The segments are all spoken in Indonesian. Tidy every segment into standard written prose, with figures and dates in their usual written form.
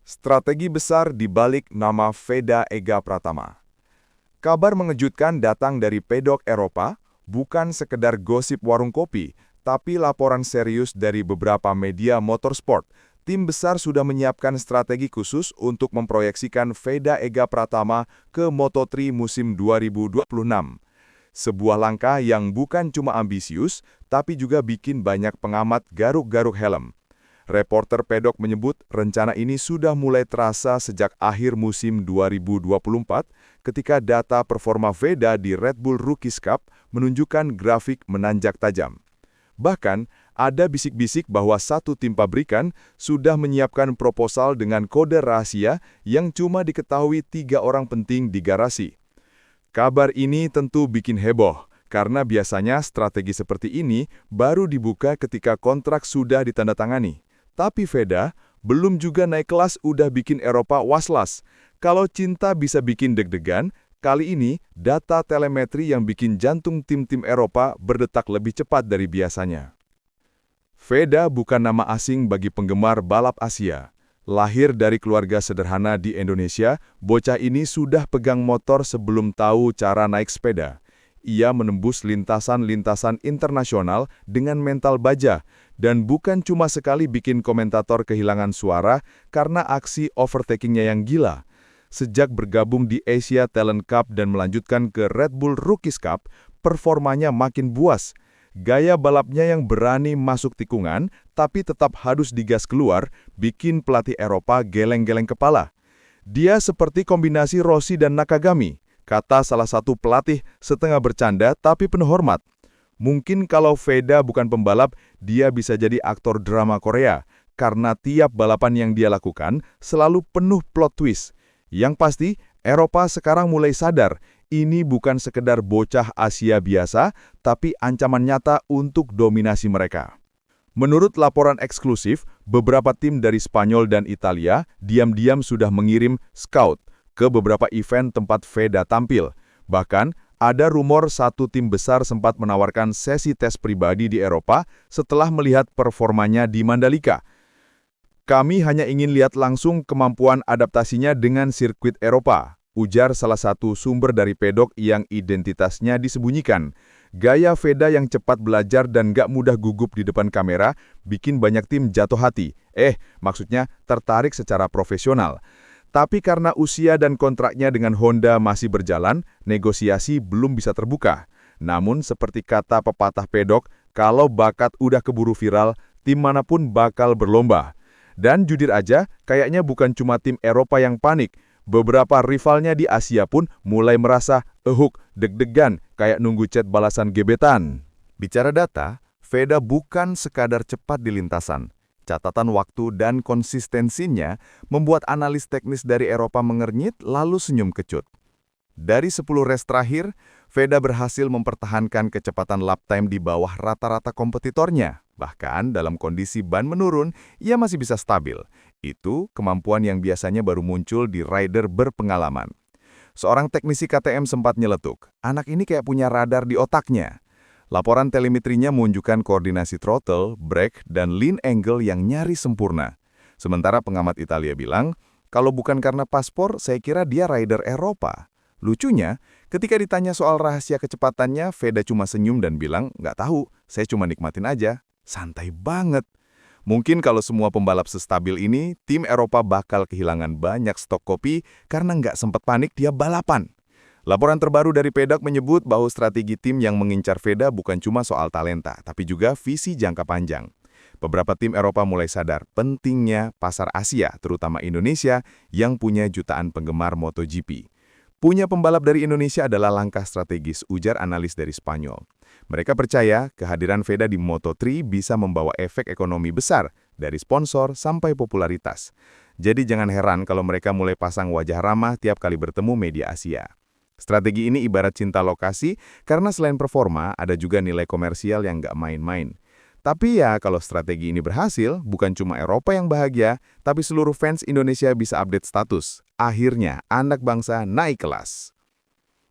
Strategi besar di balik nama Veda Ega Pratama. Kabar mengejutkan datang dari pedok Eropa, bukan sekedar gosip warung kopi, tapi laporan serius dari beberapa media motorsport. Tim besar sudah menyiapkan strategi khusus untuk memproyeksikan Veda Ega Pratama ke Moto3 musim 2026. Sebuah langkah yang bukan cuma ambisius, tapi juga bikin banyak pengamat garuk-garuk helm. Reporter pedok menyebut rencana ini sudah mulai terasa sejak akhir musim 2024 ketika data performa Veda di Red Bull Rookies Cup menunjukkan grafik menanjak tajam. Bahkan, ada bisik-bisik bahwa satu tim pabrikan sudah menyiapkan proposal dengan kode rahasia yang cuma diketahui 3 orang penting di garasi. Kabar ini tentu bikin heboh, karena biasanya strategi seperti ini baru dibuka ketika kontrak sudah ditandatangani. Tapi Veda belum juga naik kelas udah bikin Eropa was-was. Kalau cinta bisa bikin deg-degan, kali ini data telemetri yang bikin jantung tim-tim Eropa berdetak lebih cepat dari biasanya. Veda bukan nama asing bagi penggemar balap Asia. Lahir dari keluarga sederhana di Indonesia, bocah ini sudah pegang motor sebelum tahu cara naik sepeda. Ia menembus lintasan-lintasan internasional dengan mental baja, dan bukan cuma sekali bikin komentator kehilangan suara karena aksi overtakingnya yang gila. Sejak bergabung di Asia Talent Cup dan melanjutkan ke Red Bull Rookies Cup, performanya makin buas. Gaya balapnya yang berani masuk tikungan, tapi tetap harus digas keluar, bikin pelatih Eropa geleng-geleng kepala. Dia seperti kombinasi Rossi dan Nakagami, kata salah satu pelatih setengah bercanda tapi penuh hormat. Mungkin kalau Veda bukan pembalap, dia bisa jadi aktor drama Korea, karena tiap balapan yang dia lakukan selalu penuh plot twist. Yang pasti, Eropa sekarang mulai sadar, ini bukan sekedar bocah Asia biasa, tapi ancaman nyata untuk dominasi mereka. Menurut laporan eksklusif, beberapa tim dari Spanyol dan Italia diam-diam sudah mengirim scout ke beberapa event tempat Veda tampil. Bahkan, ada rumor satu tim besar sempat menawarkan sesi tes pribadi di Eropa setelah melihat performanya di Mandalika. Kami hanya ingin lihat langsung kemampuan adaptasinya dengan sirkuit Eropa, ujar salah satu sumber dari pedok yang identitasnya disembunyikan. Gaya Veda yang cepat belajar dan gak mudah gugup di depan kamera bikin banyak tim jatuh hati. Maksudnya tertarik secara profesional. Tapi karena usia dan kontraknya dengan Honda masih berjalan, negosiasi belum bisa terbuka. Namun seperti kata pepatah pedok, kalau bakat udah keburu viral, tim manapun bakal berlomba. Dan jujur aja, kayaknya bukan cuma tim Eropa yang panik. Beberapa rivalnya di Asia pun mulai merasa deg-degan, kayak nunggu chat balasan gebetan. Bicara data, Veda bukan sekadar cepat di lintasan. Catatan waktu dan konsistensinya membuat analis teknis dari Eropa mengernyit lalu senyum kecut. Dari 10 race terakhir, Veda berhasil mempertahankan kecepatan lap time di bawah rata-rata kompetitornya. Bahkan dalam kondisi ban menurun, ia masih bisa stabil. Itu kemampuan yang biasanya baru muncul di rider berpengalaman. Seorang teknisi KTM sempat nyeletuk, anak ini kayak punya radar di otaknya. Laporan telemetrinya menunjukkan koordinasi throttle, brake, dan lean angle yang nyaris sempurna. Sementara pengamat Italia bilang, kalau bukan karena paspor, saya kira dia rider Eropa. Lucunya, ketika ditanya soal rahasia kecepatannya, Veda cuma senyum dan bilang, nggak tahu, saya cuma nikmatin aja. Santai banget. Mungkin kalau semua pembalap sestabil ini, tim Eropa bakal kehilangan banyak stok kopi karena nggak sempat panik dia balapan. Laporan terbaru dari pedok menyebut bahwa strategi tim yang mengincar Veda bukan cuma soal talenta, tapi juga visi jangka panjang. Beberapa tim Eropa mulai sadar pentingnya pasar Asia, terutama Indonesia, yang punya jutaan penggemar MotoGP. Punya pembalap dari Indonesia adalah langkah strategis, ujar analis dari Spanyol. Mereka percaya kehadiran Veda di Moto3 bisa membawa efek ekonomi besar, dari sponsor sampai popularitas. Jadi jangan heran kalau mereka mulai pasang wajah ramah tiap kali bertemu media Asia. Strategi ini ibarat cinta lokasi karena selain performa, ada juga nilai komersial yang nggak main-main. Tapi ya, kalau strategi ini berhasil, bukan cuma Eropa yang bahagia, tapi seluruh fans Indonesia bisa update status. Akhirnya, anak bangsa naik kelas.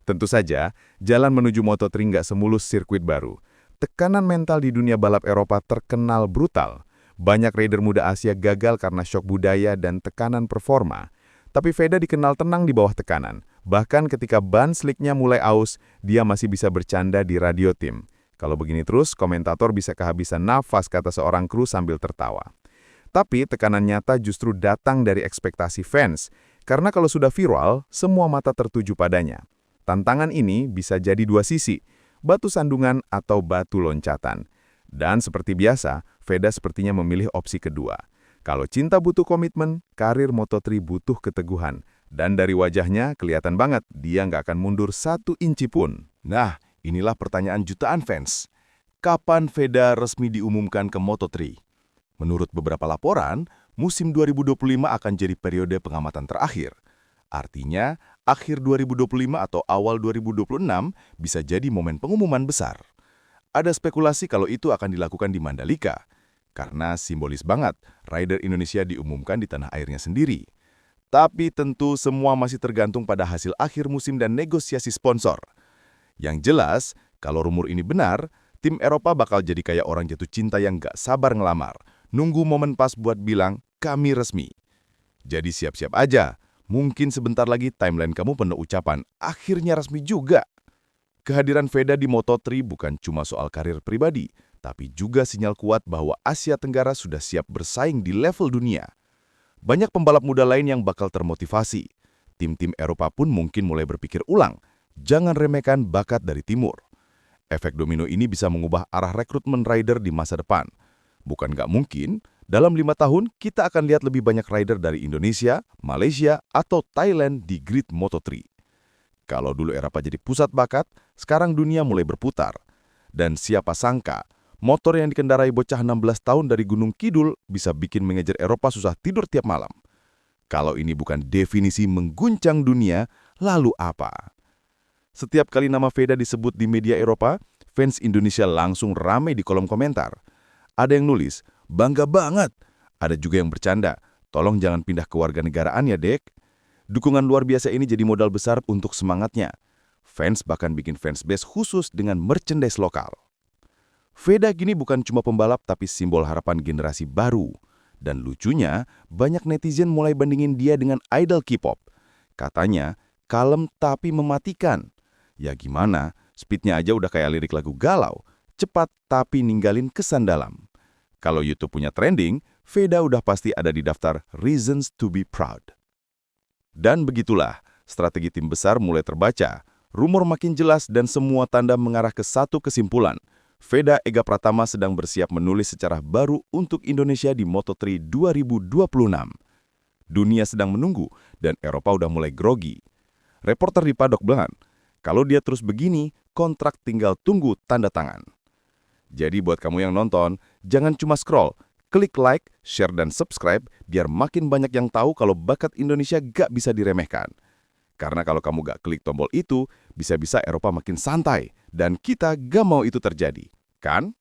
Tentu saja, jalan menuju Moto3 nggak semulus sirkuit baru. Tekanan mental di dunia balap Eropa terkenal brutal. Banyak rider muda Asia gagal karena syok budaya dan tekanan performa. Tapi Veda dikenal tenang di bawah tekanan. Bahkan ketika ban slicknya mulai aus, dia masih bisa bercanda di radio tim. Kalau begini terus, komentator bisa kehabisan nafas, kata seorang kru sambil tertawa. Tapi tekanan nyata justru datang dari ekspektasi fans. Karena kalau sudah viral, semua mata tertuju padanya. Tantangan ini bisa jadi dua sisi, batu sandungan atau batu loncatan. Dan seperti biasa, Veda sepertinya memilih opsi kedua. Kalau cinta butuh komitmen, karir Moto3 butuh keteguhan. Dan dari wajahnya kelihatan banget dia nggak akan mundur 1 inci pun. Nah, inilah pertanyaan jutaan fans. Kapan Veda resmi diumumkan ke Moto3? Menurut beberapa laporan, musim 2025 akan jadi periode pengamatan terakhir. Artinya, akhir 2025 atau awal 2026 bisa jadi momen pengumuman besar. Ada spekulasi kalau itu akan dilakukan di Mandalika, karena simbolis banget rider Indonesia diumumkan di tanah airnya sendiri. Tapi tentu semua masih tergantung pada hasil akhir musim dan negosiasi sponsor. Yang jelas, kalau rumor ini benar, tim Eropa bakal jadi kayak orang jatuh cinta yang gak sabar ngelamar, nunggu momen pas buat bilang, kami resmi. Jadi siap-siap aja. Mungkin sebentar lagi timeline kamu penuh ucapan, akhirnya resmi juga. Kehadiran Veda di Moto3 bukan cuma soal karir pribadi, tapi juga sinyal kuat bahwa Asia Tenggara sudah siap bersaing di level dunia. Banyak pembalap muda lain yang bakal termotivasi. Tim-tim Eropa pun mungkin mulai berpikir ulang, jangan remehkan bakat dari timur. Efek domino ini bisa mengubah arah rekrutmen rider di masa depan. Bukan nggak mungkin, dalam 5 tahun kita akan lihat lebih banyak rider dari Indonesia, Malaysia, atau Thailand di grid Moto3. Kalau dulu Eropa jadi pusat bakat, sekarang dunia mulai berputar. Dan siapa sangka, motor yang dikendarai bocah 16 tahun dari Gunung Kidul bisa bikin manajer Eropa susah tidur tiap malam. Kalau ini bukan definisi mengguncang dunia, lalu apa? Setiap kali nama Veda disebut di media Eropa, fans Indonesia langsung ramai di kolom komentar. Ada yang nulis, bangga banget. Ada juga yang bercanda, tolong jangan pindah ke warga negaraan ya, Dek. Dukungan luar biasa ini jadi modal besar untuk semangatnya. Fans bahkan bikin fansbase khusus dengan merchandise lokal. Veda gini bukan cuma pembalap tapi simbol harapan generasi baru. Dan lucunya, banyak netizen mulai bandingin dia dengan idol K-pop. Katanya, kalem tapi mematikan. Ya gimana, speednya aja udah kayak lirik lagu galau. Cepat tapi ninggalin kesan dalam. Kalau YouTube punya trending, Veda udah pasti ada di daftar Reasons to be Proud. Dan begitulah, strategi tim besar mulai terbaca. Rumor makin jelas dan semua tanda mengarah ke satu kesimpulan. Veda Ega Pratama sedang bersiap menulis sejarah baru untuk Indonesia di Moto3 2026. Dunia sedang menunggu dan Eropa udah mulai grogi. Reporter di Paddock bilang, kalau dia terus begini, kontrak tinggal tunggu tanda tangan. Jadi buat kamu yang nonton, jangan cuma scroll, klik like, share, dan subscribe biar makin banyak yang tahu kalau bakat Indonesia gak bisa diremehkan. Karena kalau kamu gak klik tombol itu, bisa-bisa Eropa makin santai, dan kita gak mau itu terjadi, kan?